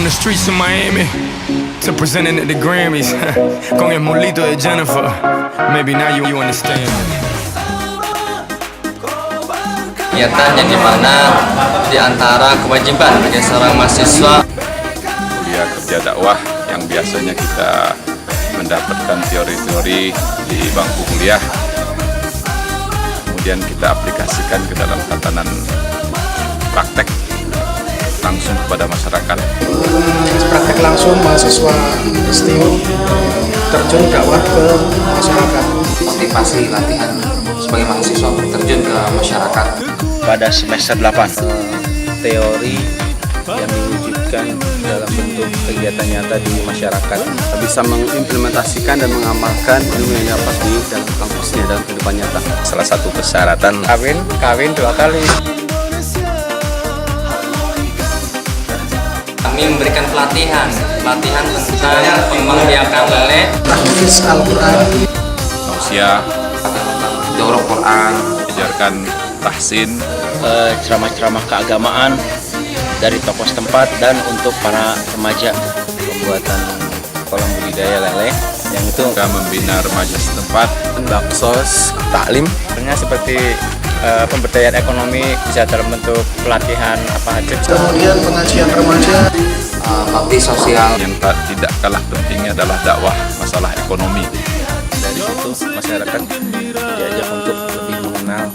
from the streets of Miami to presenting at the Grammys. Con el molito de Jennifer. Maybe now you understand. Kegiatan yang dimana di antara kewajiban bagi seorang mahasiswa kuliah kerja dakwah yang biasanya kita mendapatkan teori-teori di bangku kuliah, kemudian kita aplikasikan ke dalam tatanan praktek langsung kepada masyarakat. Praktek langsung mahasiswa STIO terjun dakwah ke masyarakat. motivasi latihan sebagai mahasiswa terjun ke masyarakat. Pada semester 8 teori yang diwujudkan dalam bentuk kegiatan nyata di masyarakat, bisa mengimplementasikan dan mengamalkan ilmu yang dapat di dalam kampusnya dalam kehidupan nyata. Salah satu persyaratan Kawin 2 kali. Kami memberikan pelatihan tentang pembiakan lele, Tahfiz Al-Quran, tausiah, dorong Quran, ajarkan tahsin, Ceramah-ceramah keagamaan dari tokoh setempat, dan untuk para remaja pembuatan kolam budidaya lele yang itu juga membina remaja setempat. baksos taklim. Sebenarnya seperti pemberdayaan ekonomi bisa dalam bentuk pelatihan apa aja. kemudian pengajian remaja, bakti sosial. Yang tidak kalah pentingnya adalah dakwah masalah ekonomi. Dari situ masyarakat diajak untuk lebih mengenal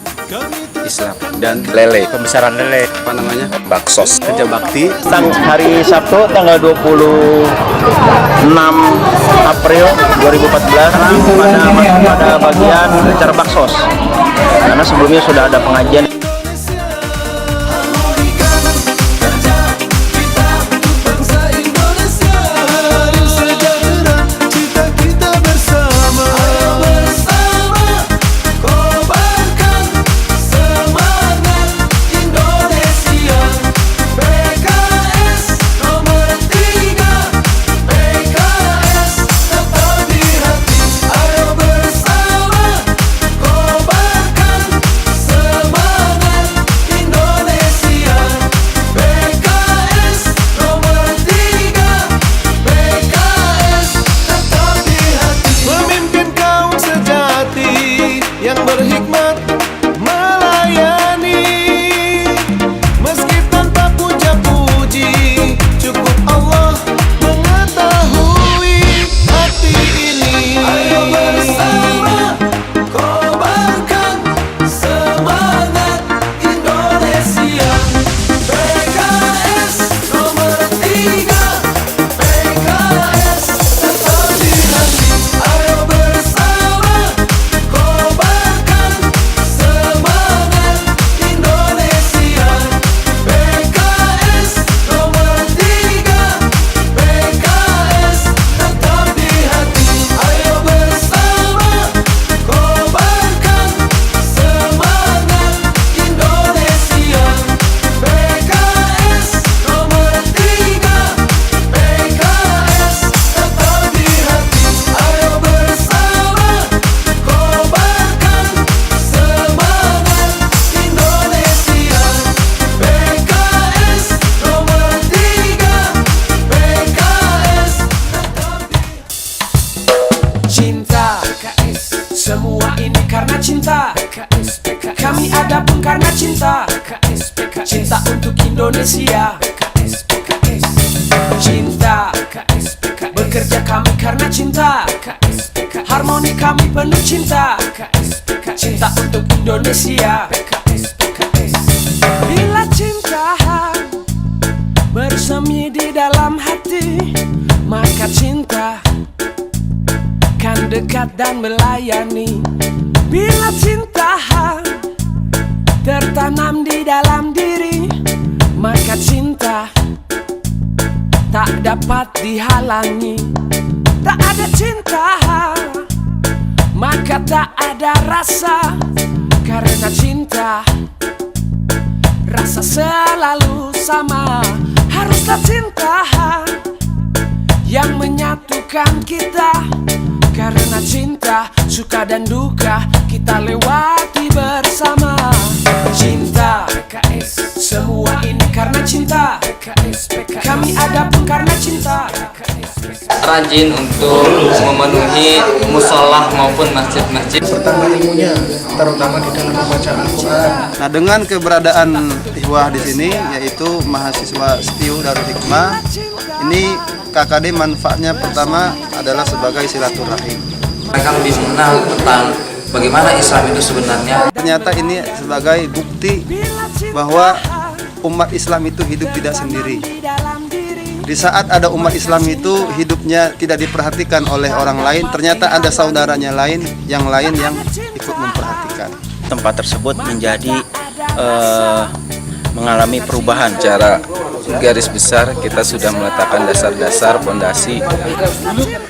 Islam dan Lele, pembesaran lele. baksos. Kerja bakti. Hari Sabtu tanggal 26 April 2014 pada bagian acara baksos, karena sebelumnya sudah ada pengajian. yang berhikmat melayani, meski tanpa puja-puji, cukup Allah mengetahui hati ini. Ayo bersama kobarkan semangat Indonesia. PKS nomor 3, PKS tetap di hati. Ayo bersama cinta, semua ini karena cinta. Kami ada pun karena cinta. Cinta untuk Indonesia. Cinta, bekerja kami karena cinta. Harmoni kami penuh cinta. Cinta untuk Indonesia. Bila cinta bersemi di dalam hati, maka cinta kan dekat dan melayani. Bila cinta tertanam di dalam diri, maka cinta tak dapat dihalangi. Tak ada cinta, maka tak ada rasa. Karena cinta, rasa selalu sama. Haruslah cinta yang menyatukan kita. Karena cinta, suka dan duka kita lewati bersama. Cinta, semua ini karena cinta. Kami ada pun karena cinta. Rajin untuk memenuhi musola maupun masjid-masjid. Bertambah ilmunya, terutama di dalam membaca Al-Quran. Nah, dengan keberadaan Ihwah di sini, yaitu mahasiswa STIU Darul Hikmah, ini KKD manfaatnya pertama adalah sebagai silaturahim. Mereka lebih mengenal tentang bagaimana Islam itu sebenarnya. Ternyata ini sebagai bukti bahwa umat Islam itu hidup tidak sendiri. Di saat ada umat Islam itu hidupnya tidak diperhatikan oleh orang lain, ternyata ada saudaranya yang ikut memperhatikan. Tempat tersebut menjadi mengalami perubahan. Secara garis besar kita sudah meletakkan dasar-dasar fondasi.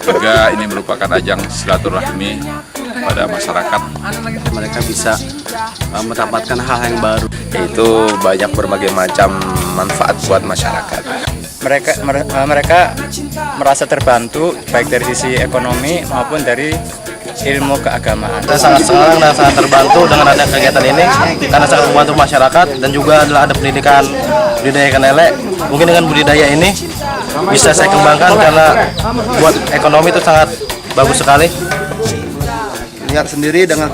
Juga ini merupakan ajang silaturahmi pada masyarakat. Mereka bisa mendapatkan hal yang baru. Itu banyak berbagai macam manfaat buat masyarakat. Mereka merasa terbantu baik dari sisi ekonomi maupun dari ilmu keagamaan. Saya sangat senang dan sangat terbantu dengan adanya kegiatan ini karena sangat membantu masyarakat dan juga adalah ada pendidikan budidaya ikan lele. Mungkin dengan budidaya ini bisa saya kembangkan karena buat ekonomi itu sangat bagus sekali. Lihat sendiri dengan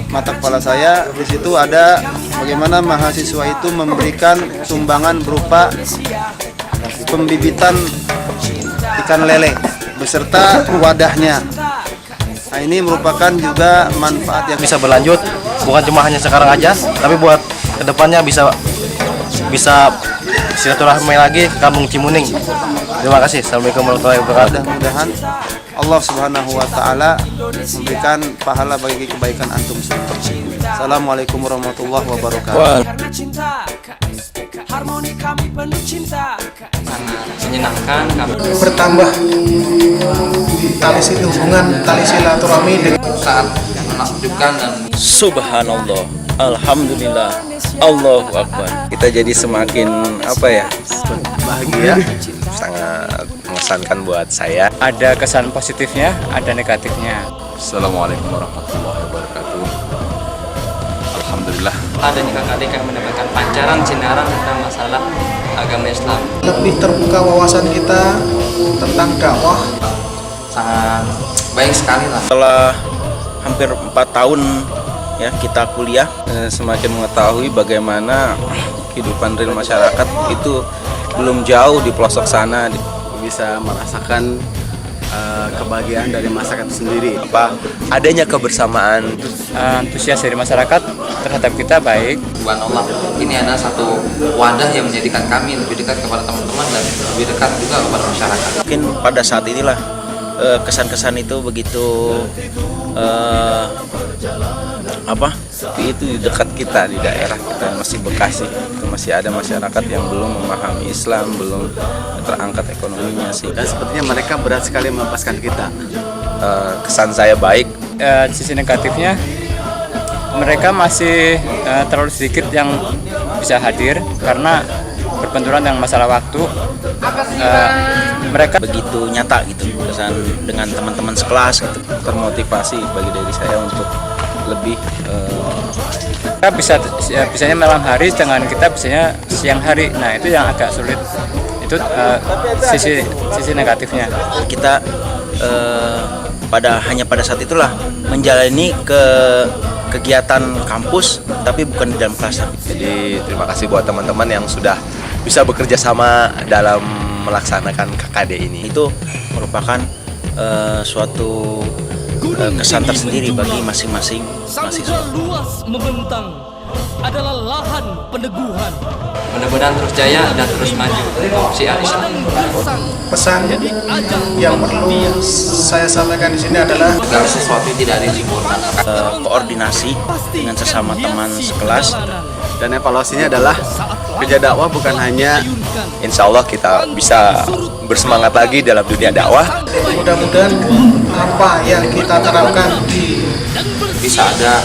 mata kepala saya, di situ ada bagaimana mahasiswa itu memberikan sumbangan berupa pembibitan ikan lele beserta wadahnya. Nah, ini merupakan juga manfaat yang Bisa berlanjut bukan cuma hanya sekarang aja, tapi buat kedepannya bisa silaturahmi lagi Kampung Cimuning. Terima kasih. Assalamualaikum warahmatullahi wabarakatuh. mudah-mudahan Allah Subhanahu wa taala memberikan pahala bagi kebaikan antum semua. Assalamualaikum warahmatullahi wabarakatuh. Karena cinta, KSPK, harmoni kami penuh cinta. Sangat menyenangkan kami. Bertambah tali silaturahmi dengan Saat menakjubkan dan Subhanallah, alhamdulillah, Allahu Akbar. Kita jadi semakin Bahagia. sangat mengesankan buat saya. Ada kesan positifnya, ada negatifnya. Assalamualaikum warahmatullahi wabarakatuh. Alhamdulillah. adanya KKD kami mendapatkan pancaran sinaran tentang masalah agama Islam. lebih terbuka wawasan kita tentang dakwah. Sangat baik sekali lah. Setelah hampir 4 tahun ya kita kuliah, Semakin mengetahui bagaimana kehidupan real masyarakat itu belum jauh di pelosok sana. Bisa merasakan kebahagiaan dari masyarakat itu sendiri. Adanya kebersamaan. Antusias dari masyarakat terhadap kita baik. Subhanallah, ini adalah satu wadah yang menjadikan kami lebih dekat kepada teman-teman dan lebih dekat juga kepada masyarakat. mungkin pada saat inilah kesan-kesan itu begitu Itu di dekat kita, di daerah kita masih Bekasi, itu masih ada masyarakat yang belum memahami Islam, belum terangkat ekonominya sih. Dan sepertinya mereka berat sekali melepaskan kita. Kesan saya baik. Sisi negatifnya, mereka masih terlalu sedikit yang bisa hadir karena berbenturan dengan masalah waktu. Mereka begitu nyata gitu kesan dengan teman-teman sekelas gitu. Termotivasi bagi diri saya untuk lebih kita bisanya malam hari, dengan kita bisanya siang hari. Nah, itu yang agak sulit. Itu sisi negatifnya. Kita hanya pada saat itulah menjalani kegiatan kampus tapi bukan di dalam kelas. Jadi terima kasih buat teman-teman yang sudah bisa bekerja sama dalam melaksanakan KKD ini. Itu merupakan suatu kesan tersendiri bagi masing-masing mahasiswa. Luas membentang adalah lahan peneguhan. Mudah-mudahan terus jaya dan terus maju untuk syiar Islam. Pesan yang perlu saya sampaikan di sini adalah Segala sesuatu tidak ada yang sempurna. Koordinasi dengan sesama teman sekelas. Dan evaluasinya adalah kerja dakwah bukan hanya Insya Allah kita bisa bersemangat lagi dalam dunia dakwah. mudah-mudahan apa yang kita terapkan Bisa ada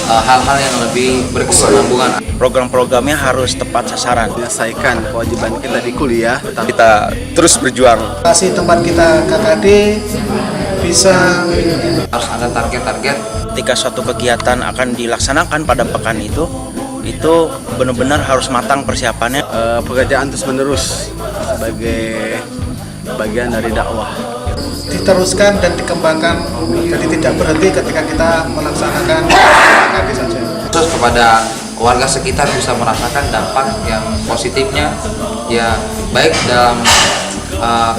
hal-hal yang lebih berkesinambungan. Program-programnya harus tepat sasaran. menyelesaikan kewajiban kita di kuliah. Kita terus berjuang. lokasi tempat kita KKD bisa Harus ada target-target. Ketika suatu kegiatan akan dilaksanakan pada pekan itu benar-benar harus matang persiapannya. Pekerjaan terus menerus sebagai bagian dari dakwah. Diteruskan dan dikembangkan, jadi tidak berhenti ketika kita melaksanakan KKD saja. Terus kepada warga sekitar bisa merasakan dampak yang positifnya, ya baik dalam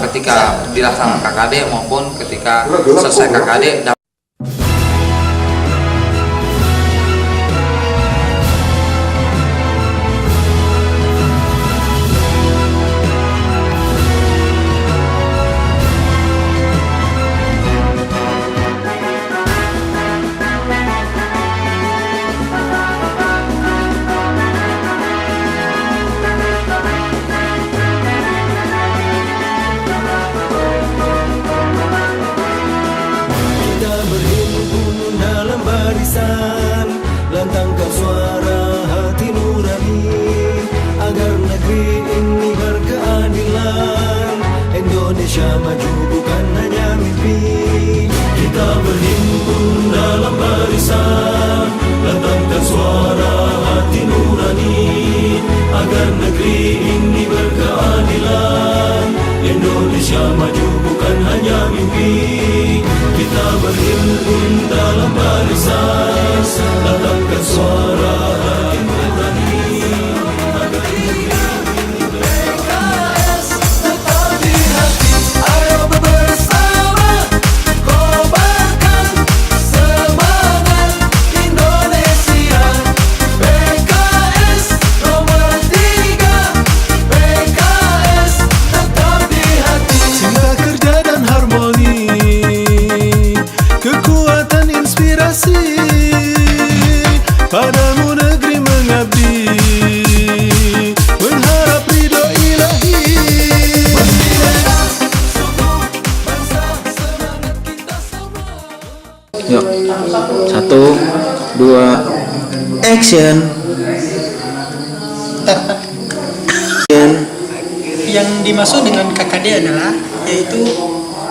ketika dilaksanakan KKD maupun ketika selesai KKD. Lantangkan suara hati nurani agar negeri ini berkeadilan. Indonesia maju bukan hanya mimpi. Kita berhimpun dalam barisan, lantangkan suara hati nurani agar negeri ini berkeadilan. Indonesia maju bukan hanya mimpi. Kita berhimpun dalam barisan, lantangkan suara hati nurani agar negeri ini PKS tetap di hati. Ayo bersama kobarkan semangat Indonesia. PKS nomor 3, PKS tetap di hati. Cinta kerja dan harmoni, kekuatan inspirasi, padamu negeri mengabdi, berharap ridho ilahi. Yuk, 1, 2, action. Yang dimaksud dengan KKD adalah yaitu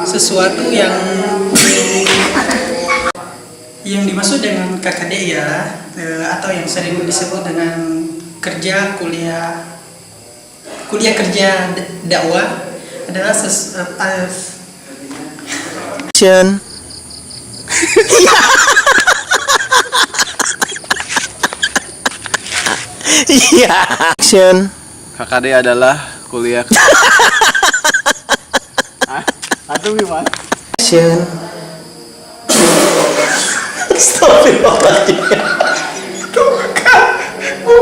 sesuatu yang dimaksud dengan KKD ialah atau yang sering disebut dengan kerja kuliah kerja dakwah adalah Action. Iya. Action. KKD adalah kuliah. Atau gimana? Action.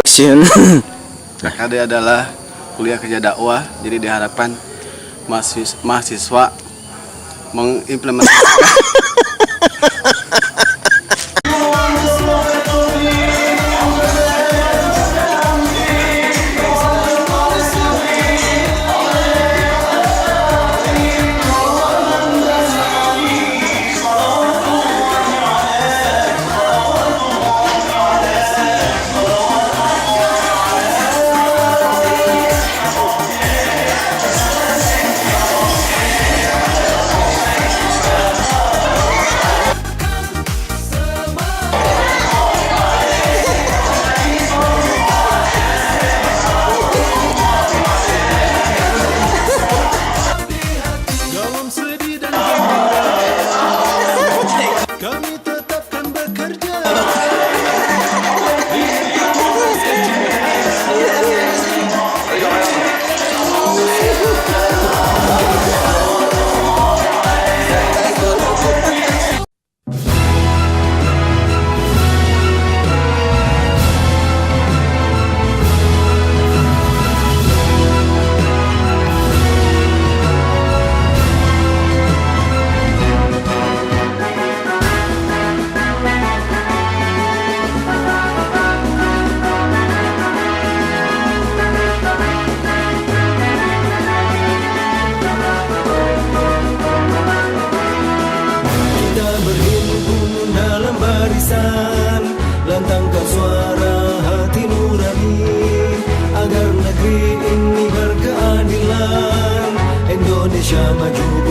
Action. KKD adalah kuliah kerja dakwah, jadi diharapkan mahasiswa mengimplementasikan lantangkan suara hati nurani agar negeri ini berkeadilan. Indonesia maju